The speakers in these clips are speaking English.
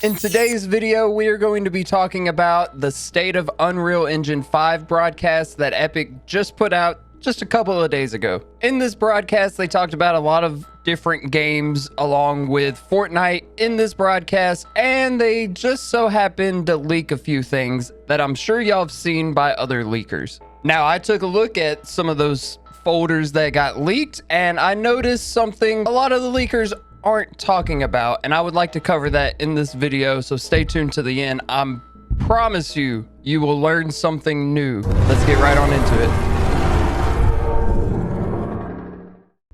In today's video, we are going to be talking about the State of Unreal Engine 5 broadcast that Epic just put out just a couple of days ago. In this broadcast, they talked about a lot of different games along with Fortnite in this broadcast, and they just so happened to leak a few things that I'm sure y'all have seen by other leakers. Now, I took a look at some of those folders that got leaked, and I noticed something a lot of the leakers aren't talking about, and I would like to cover that in this video, so stay tuned to the end. I promise you, you will learn something new. Let's get right on into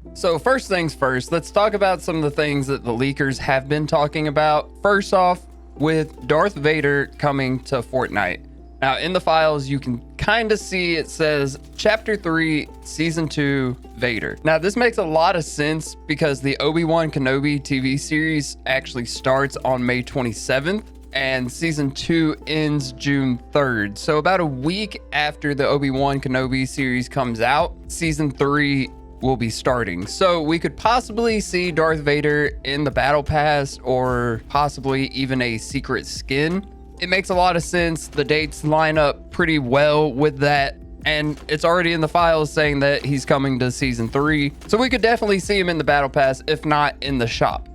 it. So first things first, let's talk about some of the things that the leakers have been talking about. First off, with Darth Vader coming to Fortnite. Now in the files, you can kind of see it says Chapter 3, Season 2, Vader. Now this makes a lot of sense because the Obi-Wan Kenobi TV series actually starts on May 27th and Season 2 ends June 3rd. So about a week after the Obi-Wan Kenobi series comes out, Season 3 will be starting. So we could possibly see Darth Vader in the Battle Pass or possibly even a secret skin. It makes a lot of sense. The dates line up pretty well with that. And it's already in the files saying that he's coming to Season 3. So we could definitely see him in the Battle Pass, if not in the shop.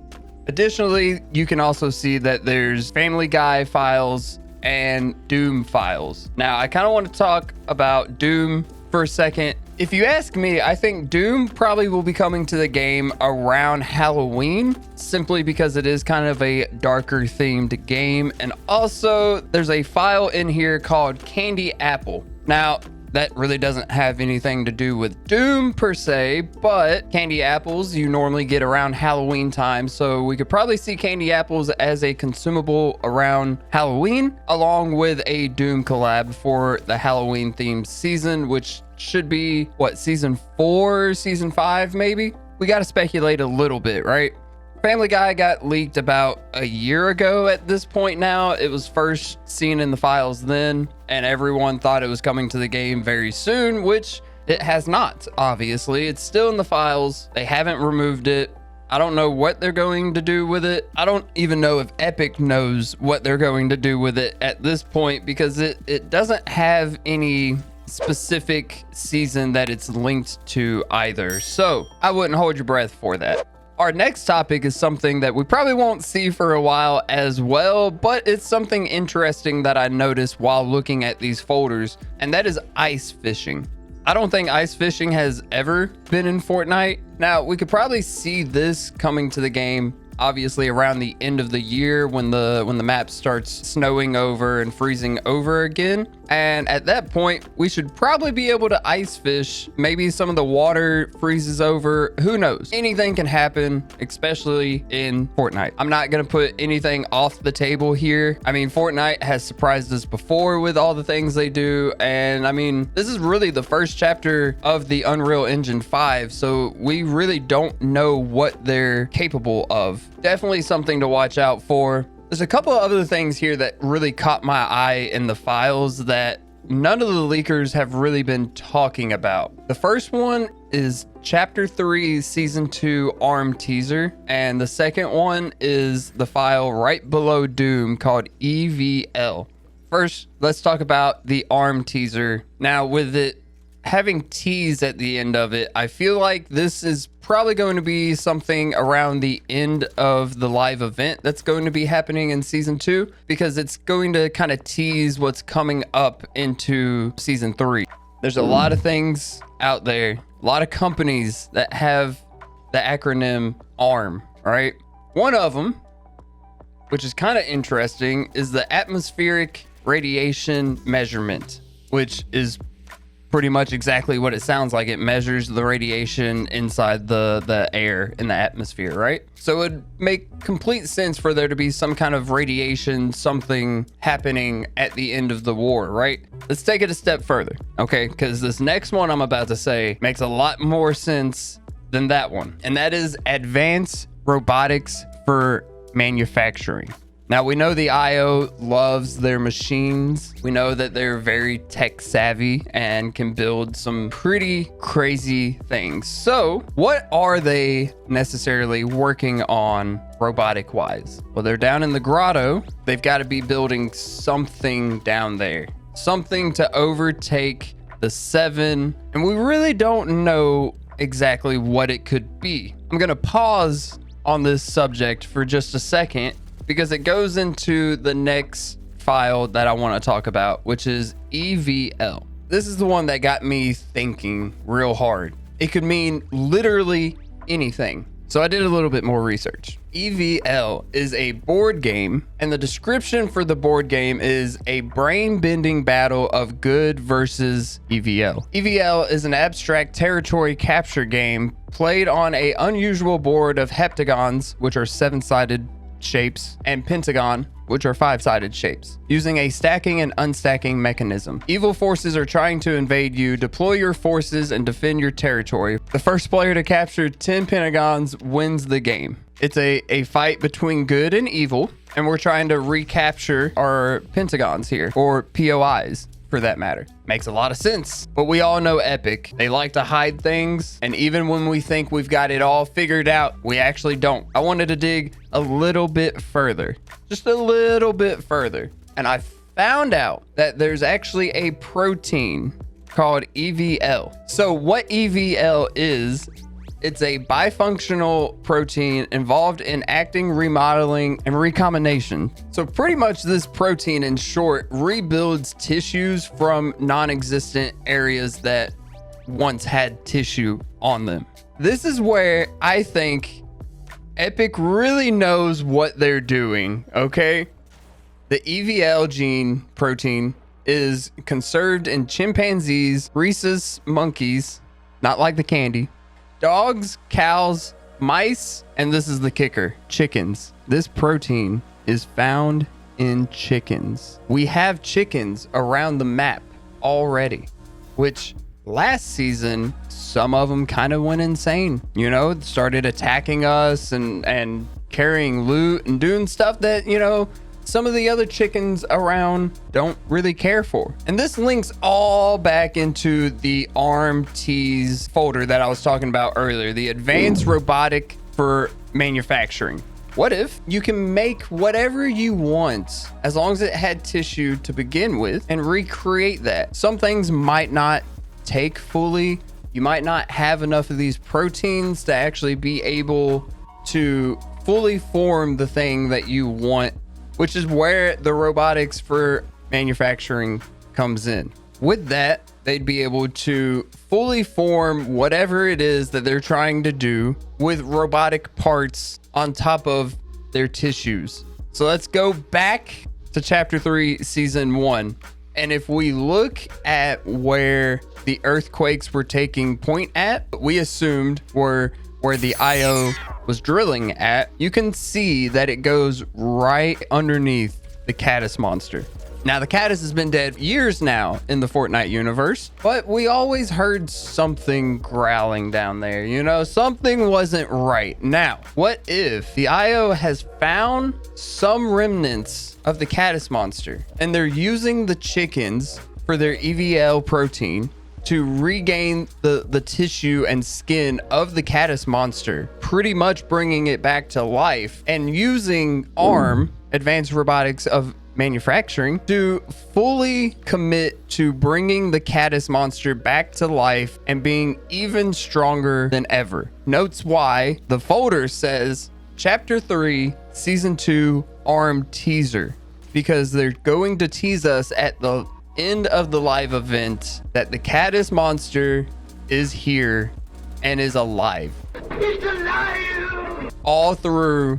Additionally, you can also see that there's Family Guy files and Doom files. Now, I kind of want to talk about Doom for a second. If you ask me, I think Doom probably will be coming to the game around Halloween, simply because it is kind of a darker themed game. And also there's a file in here called Candy Apple. Now, that really doesn't have anything to do with Doom per se, but candy apples you normally get around Halloween time. So we could probably see candy apples as a consumable around Halloween, along with a Doom collab for the Halloween themed season, which should be what, season 4, season 5 maybe? We got to speculate a little bit, right? Family Guy got leaked about a year ago at this point now. It was first seen in the files then, and everyone thought it was coming to the game very soon, which it has not, obviously. It's still in the files. They haven't removed it. I don't know what they're going to do with it. I don't even know if Epic knows what they're going to do with it at this point, because it doesn't have any specific season that it's linked to either. So I wouldn't hold your breath for that. Our next topic is something that we probably won't see for a while as well, but it's something interesting that I noticed while looking at these folders, and that is ice fishing. I don't think ice fishing has ever been in Fortnite. Now, we could probably see this coming to the game obviously around the end of the year when the map starts snowing over and freezing over again. And at that point, we should probably be able to ice fish. Maybe some of the water freezes over. Who knows? Anything can happen, especially in Fortnite. I'm not going to put anything off the table here. I mean, Fortnite has surprised us before with all the things they do. And I mean, this is really the first chapter of the Unreal Engine 5. So we really don't know what they're capable of. Definitely something to watch out for. There's a couple of other things here that really caught my eye in the files that none of the leakers have really been talking about. The first one is Chapter 3, Season 2 ARM teaser. And the second one is the file right below Doom called EVL. First, let's talk about the ARM teaser. Now, with it having tease at the end of it, I feel like this is probably going to be something around the end of the live event that's going to be happening in Season 2, because it's going to kind of tease what's coming up into Season 3. There's a lot of things out there, a lot of companies that have the acronym ARM, right? One of them, which is kind of interesting, is the atmospheric radiation measurement, which is pretty much exactly what it sounds like. It measures the radiation inside the air in the atmosphere, right? So it would make complete sense for there to be some kind of radiation, something happening at the end of the war, right? Let's take it a step further, okay? Because this next one I'm about to say makes a lot more sense than that one. And that is advanced robotics for manufacturing. Now, we know the IO loves their machines. We know that they're very tech savvy and can build some pretty crazy things. So what are they necessarily working on robotic wise? Well, they're down in the grotto. They've got to be building something down there, something to overtake the 7. And we really don't know exactly what it could be. I'm going to pause on this subject for just a second, because it goes into the next file that I want to talk about, which is EVL. This is the one that got me thinking real hard. It could mean literally anything. So I did a little bit more research. EVL is a board game, and the description for the board game is a brain-bending battle of good versus EVL. EVL is an abstract territory capture game played on an unusual board of heptagons, which are 7-sided shapes, and pentagon, which are 5-sided shapes, using a stacking and unstacking mechanism. Evil forces are trying to invade you. Deploy your forces and defend your territory. The first player to capture 10 pentagons wins the game. It's a fight between good and evil, and we're trying to recapture our pentagons here, or POIs for that matter. Makes a lot of sense. But we all know Epic. They like to hide things, and even when we think we've got it all figured out, we actually don't. I wanted to dig a little bit further, just a little bit further, and I found out that there's actually a protein called EVL. So what EVL is, it's a bifunctional protein involved in acting, remodeling, and recombination. So pretty much this protein, in short, rebuilds tissues from non-existent areas that once had tissue on them. This is where I think Epic really knows what they're doing, okay? The EVL gene protein is conserved in chimpanzees, rhesus monkeys, not like the candy, dogs, cows, mice, and this is the kicker, chickens. This protein is found in chickens. We have chickens around the map already, which last season, some of them kind of went insane, you know, started attacking us and carrying loot and doing stuff that, you know, some of the other chickens around don't really care for. And this links all back into the ARM tease folder that I was talking about earlier, the advanced robotic for manufacturing. What if you can make whatever you want as long as it had tissue to begin with and recreate that? Some things might not take fully. You might not have enough of these proteins to actually be able to fully form the thing that you want, which is where the robotics for manufacturing comes in. With that, they'd be able to fully form whatever it is that they're trying to do with robotic parts on top of their tissues. So let's go back to chapter 3, season 1. And if we look at where the earthquakes were taking point at, we assumed were where the IO was drilling at, you can see that it goes right underneath the CATTUS monster. Now, the CATTUS has been dead years now in the Fortnite universe, but we always heard something growling down there, you know, something wasn't right. Now, what if the IO has found some remnants of the CATTUS monster and they're using the chickens for their EVL protein to regain the tissue and skin of the CATTUS monster, pretty much bringing it back to life, and using ARM, Advanced Robotics of Manufacturing, to fully commit to bringing the CATTUS monster back to life and being even stronger than ever. Notes why the folder says Chapter 3, Season 2 ARM teaser, because they're going to tease us at the end of the live event that the CATTUS monster is here and is alive. It's alive! All through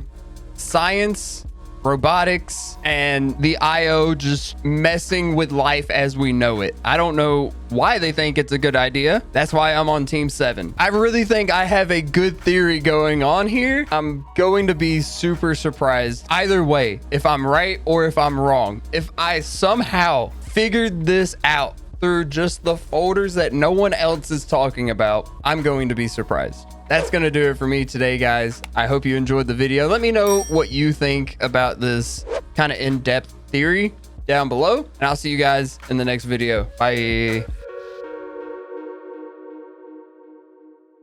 science, robotics, and the IO just messing with life as we know it. I don't know why they think it's a good idea. That's why I'm on Team 7. I really think I have a good theory going on here. I'm going to be super surprised either way, if I'm right or if I'm wrong. If I somehow figured this out through just the folders that no one else is talking about, I'm going to be surprised. That's going to do it for me today, guys. I hope you enjoyed the video. Let me know what you think about this kind of in-depth theory down below, and I'll see you guys in the next video. Bye.